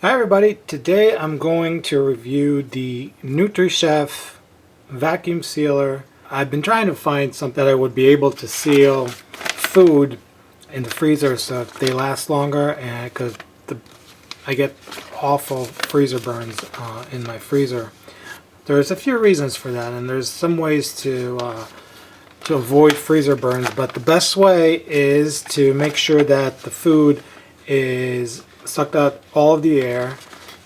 Hi everybody, today I'm going to review the NutriChef vacuum sealer. I've been trying to find something that I would be able to seal food in the freezer so they last longer, and because I get awful freezer burns in my freezer. There's a few reasons for that, and there's some ways to avoid freezer burns, but the best way is to make sure that the food is sucked out all of the air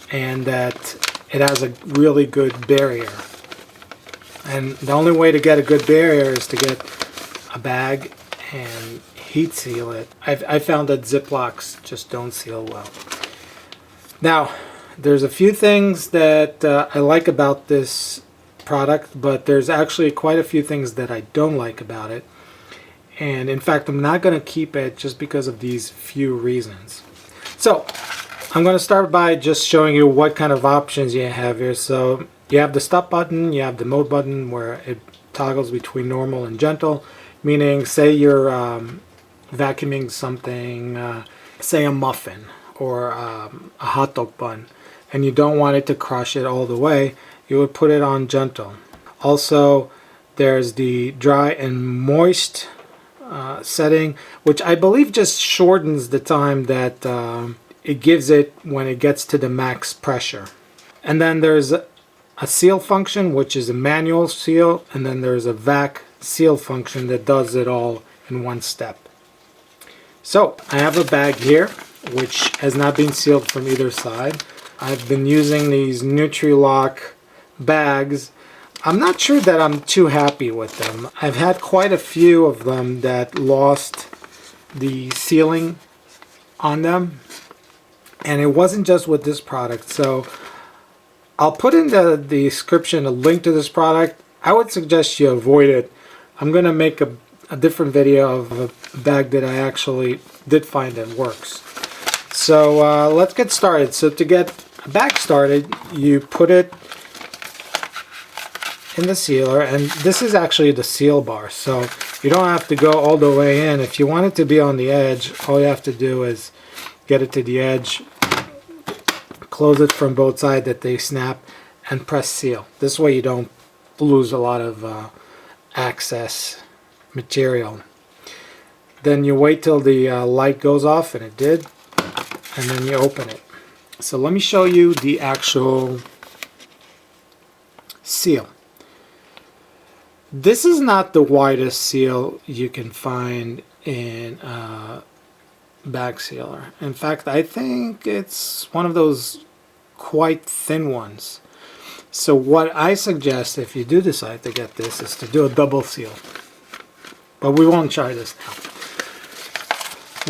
and that it has a really good barrier. And the only way to get a good barrier is to get a bag and heat seal it. I found that Ziplocs just don't seal well. Now, there's a few things that I like about this product, but there's actually quite a few things that I don't like about it. And in fact, I'm not going to keep it just because of these few reasons. So I'm going to start by just showing you what kind of options you have here. So you have the stop button, you have the mode button where it toggles between normal and gentle, meaning say you're vacuuming something, say a muffin or a hot dog bun, and you don't want it to crush it all the way, you would put it on gentle. Also, there's the dry and moist setting, which I believe just shortens the time that it gives it when it gets to the max pressure. And then there's a seal function, which is a manual seal, and then there's a vac seal function that does it all in one step. So I have a bag here which has not been sealed from either side. I've been using these Nutri-Lock bags. I'm not sure that I'm too happy with them. I've had quite a few of them that lost the sealing on them, and it wasn't just with this product. So I'll put in the description a link to this product. I would suggest you avoid it. I'm going to make a different video of a bag that I actually did find that works. So let's get started. So to get a bag started, you put it in the sealer, and this is actually the seal bar, so you don't have to go all the way in. If you want it to be on the edge, all you have to do is get it to the edge, close it from both sides that they snap, and press seal. This way you don't lose a lot of excess material. Then you wait till the light goes off, and it did, and then you open it. So let me show you the actual seal. This is not the widest seal you can find in a bag sealer. In fact, I think it's one of those quite thin ones. So what I suggest, if you do decide to get this, is to do a double seal. But we won't try this now.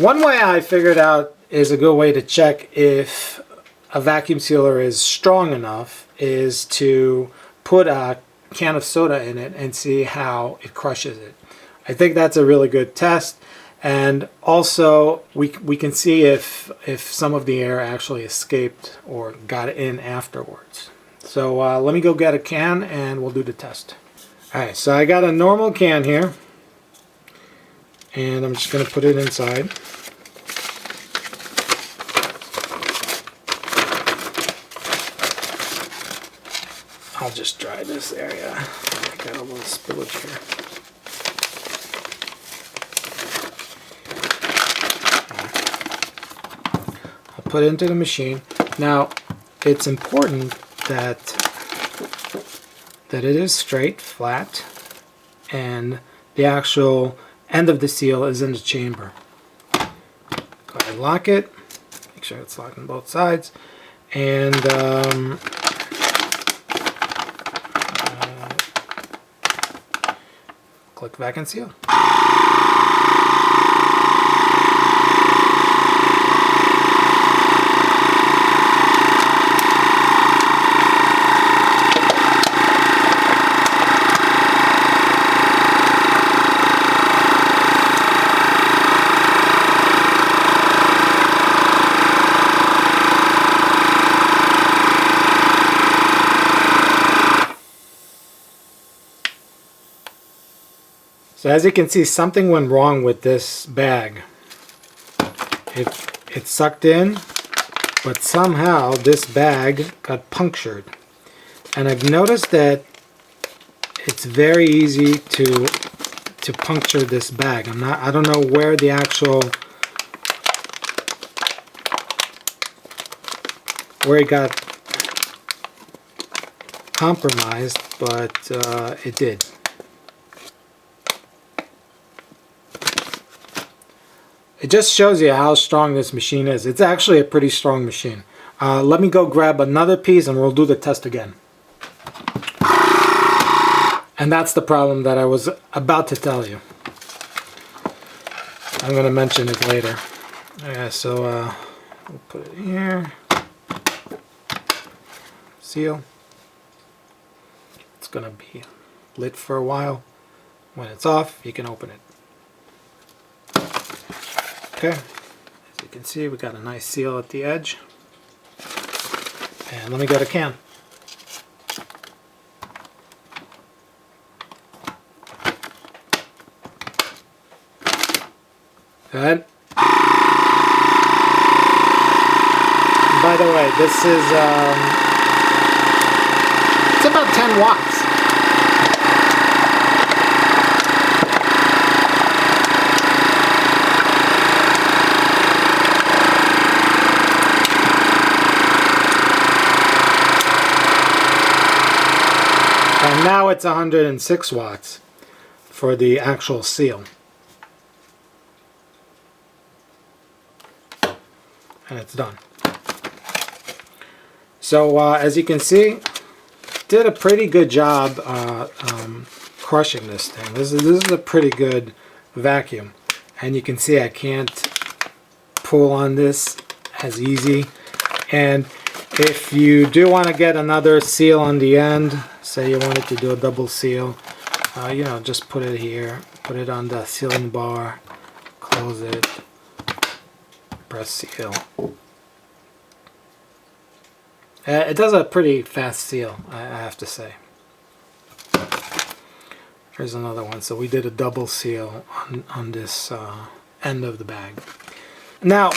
One way I figured out is a good way to check if a vacuum sealer is strong enough is to put a can of soda in it and see how it crushes it. I think that's a really good test, and also we can see if some of the air actually escaped or got in afterwards. So let me go get a can and we'll do the test. Alright, so I got a normal can here, and I'm just going to put it inside. I'll just dry this area. I got a little spillage here. I'll put it into the machine. Now, it's important that it is straight, flat, and the actual end of the seal is in the chamber. Go ahead and lock it. Make sure it's locked on both sides. And click back and seal. So as you can see, something went wrong with this bag. It sucked in but somehow this bag got punctured. And I've noticed that it's very easy to puncture this bag. I don't know where the actual, where it got compromised, but it did. It just shows you how strong this machine is. It's actually a pretty strong machine. Let me go grab another piece and we'll do the test again. And that's the problem that I was about to tell you. I'm going to mention it later. Yeah, so we'll put it here. Seal. It's going to be lit for a while. When it's off, you can open it. Okay, as you can see, we got a nice seal at the edge. And let me get a can. Good. By the way, this is it's about 10 watts. And now it's 106 watts for the actual seal. And it's done. So as you can see, did a pretty good job crushing this thing. This is a pretty good vacuum. And you can see I can't pull on this as easy. And if you do want to get another seal on the end, say you wanted to do a double seal, you know, just put it here, put it on the sealing bar, close it, press seal. It does a pretty fast seal, I have to say. Here's another one. So we did a double seal on this end of the bag. Now,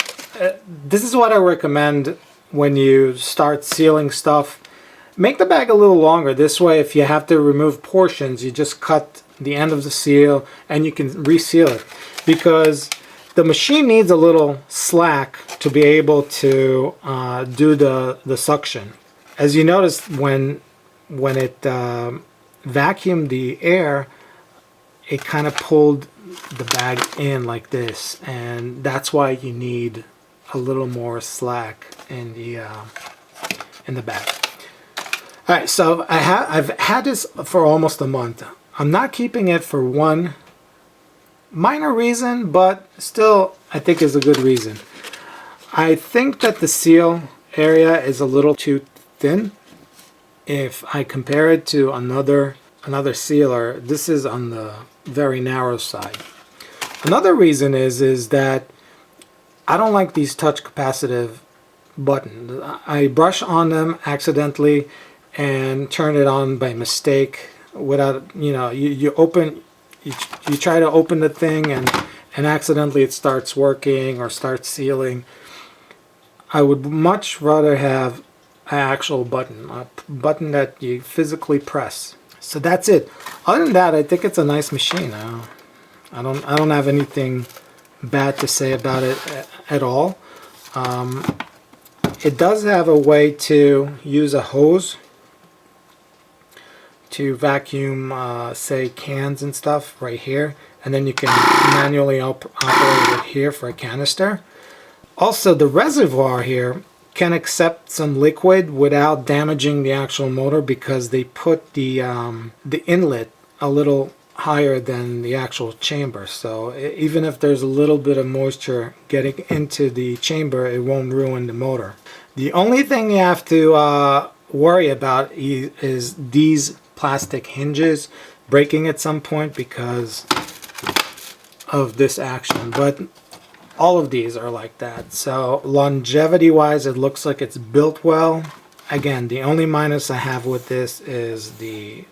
this is what I recommend when you start sealing stuff. Make the bag a little longer. This way, if you have to remove portions, you just cut the end of the seal and you can reseal it. Because the machine needs a little slack to be able to do the suction. As you notice, when it vacuumed the air, it kind of pulled the bag in like this, and that's why you need a little more slack in the bag. All right, so I've had this for almost a month. I'm not keeping it for one minor reason, but still I think is a good reason. I think that the seal area is a little too thin. If I compare it to another sealer, this is on the very narrow side. Another reason is that I don't like these touch capacitive buttons. I brush on them accidentally and turn it on by mistake without, you know, you try to open the thing and accidentally it starts working or starts sealing. I would much rather have an actual button, a button that you physically press. So that's it. Other than that, I think it's a nice machine. I don't have anything bad to say about it at all. It does have a way to use a hose to vacuum, say, cans and stuff right here, and then you can manually operate it here for a canister. Also, the reservoir here can accept some liquid without damaging the actual motor because they put the inlet a little higher than the actual chamber. So even if there's a little bit of moisture getting into the chamber, it won't ruin the motor. The only thing you have to worry about is these plastic hinges breaking at some point because of this action, but all of these are like that. So longevity wise, it looks like it's built well. Again, the only minus I have with this is the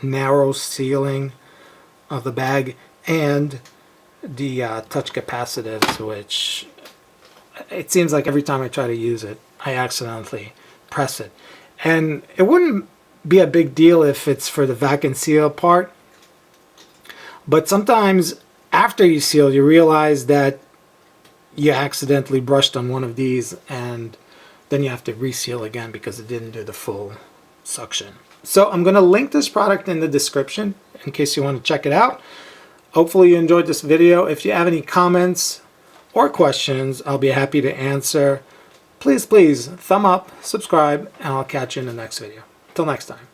narrow sealing of the bag and the touch capacitives, which it seems like every time I try to use it, I accidentally press it. And it wouldn't be a big deal if it's for the vacuum seal part, but sometimes after you seal, you realize that you accidentally brushed on one of these, and then you have to reseal again because it didn't do the full suction. So I'm going to link this product in the description in case you want to check it out. Hopefully you enjoyed this video. If you have any comments or questions, I'll be happy to answer. Please thumb up, subscribe, and I'll catch you in the next video. Till next time.